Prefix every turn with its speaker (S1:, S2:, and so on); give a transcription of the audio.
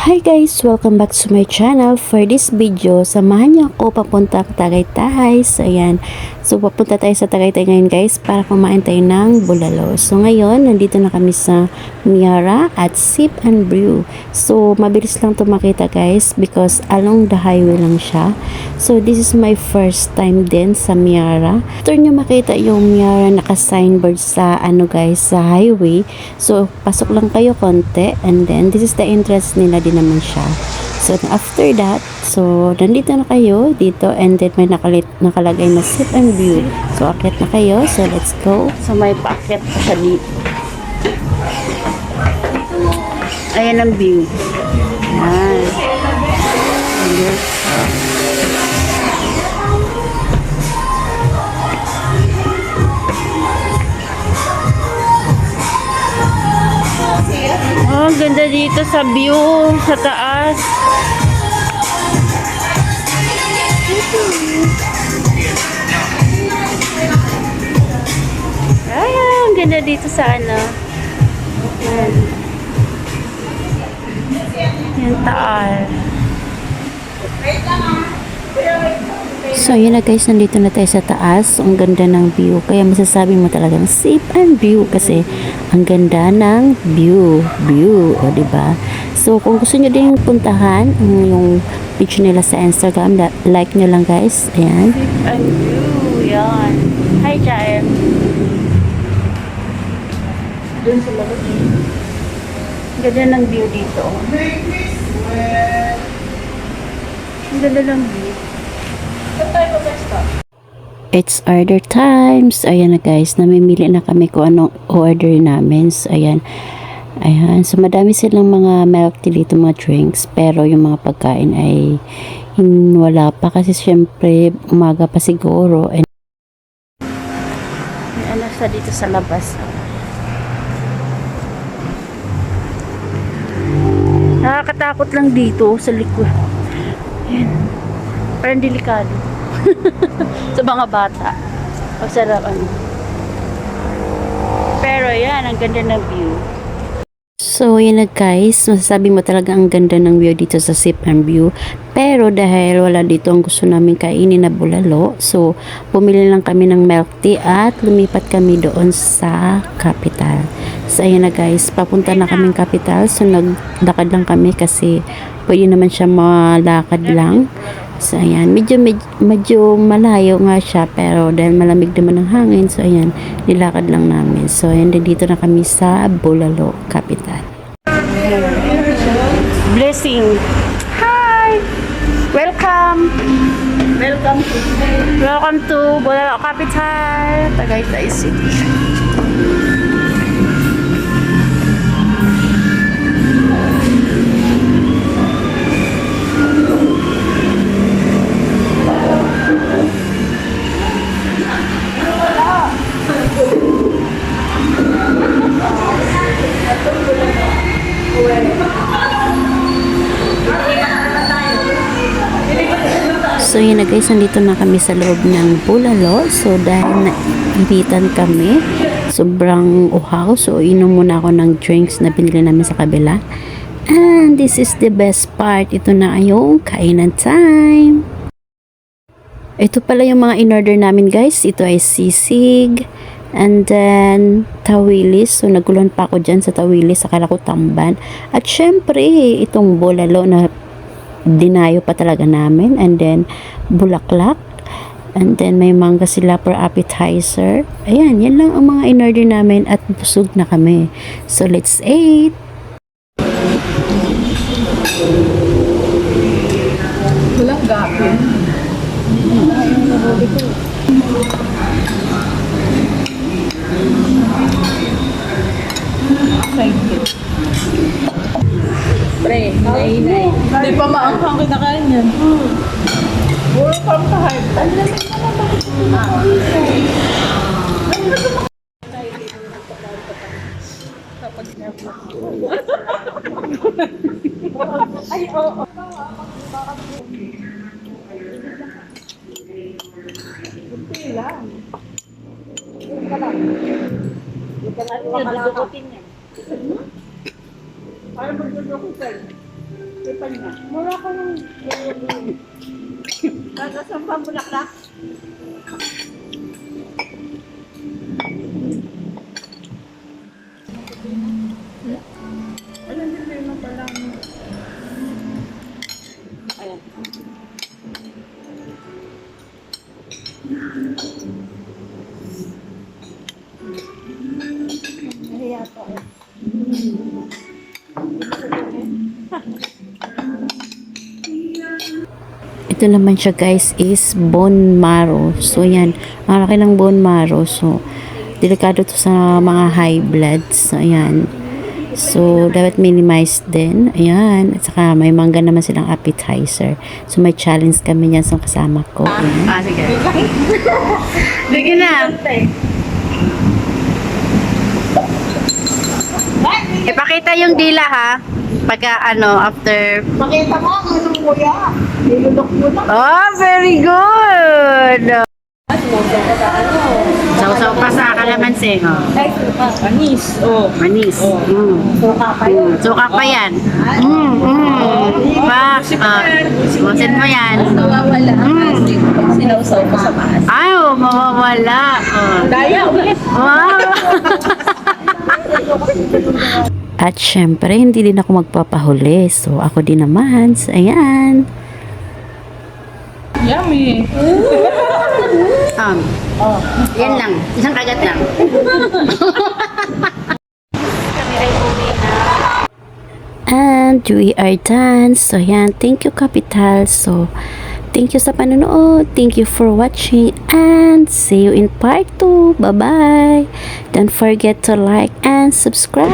S1: Hi guys! Welcome back to my channel. For this video, samahan niyo ako papuntang Tagaytay. So ayan. So papunta tayo sa Tagaytay ngayon guys para kumain tayo ng bulalo. So ngayon, nandito na kami sa Miara at Sip and Brew. So mabilis lang ito makita guys because along the highway lang siya. So this is my first time din sa Miara. After nyo makita yung Miara naka-signboard sa guys, sa highway. So pasok lang kayo konti and then this is the entrance nila din naman siya. So after that, so nandito na kayo dito and then may nakalagay na Sip and View. So akit na kayo. So let's go. So may paakyat pa sa dito. Ayan ang view. Ayan. Oh, ang ganda dito sa view sa taas. Ay, ang ganda dito sa Yan. Yan taal. So yun na guys, nandito na tayo sa taas. Ang ganda ng view. Kaya masasabi mo talagang Sip and View kasi ang ganda ng view. O diba? So kung gusto nyo din puntahan yung page nila sa Instagram, like nyo lang guys. Ayan. Sip and View. Yan. Hi Chaim. Doon sa labas. Ang ganda ng view dito. Ang ganda ng view. It's order times. Ayan na guys, namimili na kami kung anong order namin. So ayan. So madami silang mga milk tea dito, mga drinks. Pero yung mga pagkain ay wala pa kasi syempre umaga pa siguro. And ano sa dito sa labas. Nakakatakot lang dito sa likod. Ayan. Parang delikado. Sa mga bata. Pagsarap Pero yan, ang ganda ng view. So yan na guys, masasabi mo talaga ang ganda ng view dito sa Sip and View. Pero dahil wala dito ang gusto namin kainin na bulalo, so bumili lang kami ng milk tea at lumipat kami doon sa capital. So ayan na guys, papunta na kaming capital. So naglakad lang kami kasi pwede naman siya malakad lang. So ayan, medyo malayo nga siya pero dahil malamig naman ang hangin, so ayan, nilakad lang namin. So ayan, dito na kami sa Bulalo, capital. Blessing. Hi! Welcome! Welcome to Bulalo, capital, Tagaytay City. So yun na guys, nandito na kami sa loob ng Bulalo. So dahil naibitan kami, sobrang uhaw. So inom muna ako ng drinks na binili namin sa kabila. And this is the best part. Ito na yung kainan time. Ito pala yung mga in-order namin guys. Ito ay sisig. And then tawilis. So nagulon pa ako dyan sa tawilis. Akala ko tamban. At syempre itong bulalo na dinayo pa talaga namin. And then bulaklak. And then may mangga sila for appetizer. Ayan, yan lang ang mga in-order namin at busog na kami. So let's eat.
S2: Walang gapin. Pre, hinay. Hindi pa maanghang kinakain yan. Puro pang kahit. Ang lamig na naman. Ay, oo. Kunti lang. Kunti lang. Yung pangalan, dudukutin yan. Para magdudukutin. Mura ko nung... Kagasan pa bulaklak. Alam niyo na yung palang... Ayan. Nahiya po.
S1: Ito naman siya guys is bone marrow. So yan, malaki ng bone marrow. So delikado to sa mga high blood. So ayan. So dapat minimize din. Ayan. At saka may mangga naman silang appetizer. So may challenge kami niyan sa kasama ko. Ayan.
S2: Sige.
S1: Sige na. Ipakita yung dila ha. Pagka after.
S2: Makita mo, ano kuya? Nilulok mo na.
S1: Oh, very good. Sausaw pa sa kalamansi. Oh.
S2: Ay, panis. Oh.
S1: Manis.
S2: Suka pa yun.
S1: Suka pa yan. Pa. Busin mo yan.
S2: Nawawala. Sinawsaw ko sa maas.
S1: Ay, mawawala. Oh.
S2: Daya ulit.
S1: Wow. At syempre, hindi din ako magpapahuli. So, ako din naman. So, ayan.
S2: Yummy.
S1: Yan lang. Isang kagat lang. And we are done. So, yan. Thank you, Capital. So, thank you sa panonood. Thank you for watching. And see you in part 2. Bye-bye. Don't forget to like and subscribe.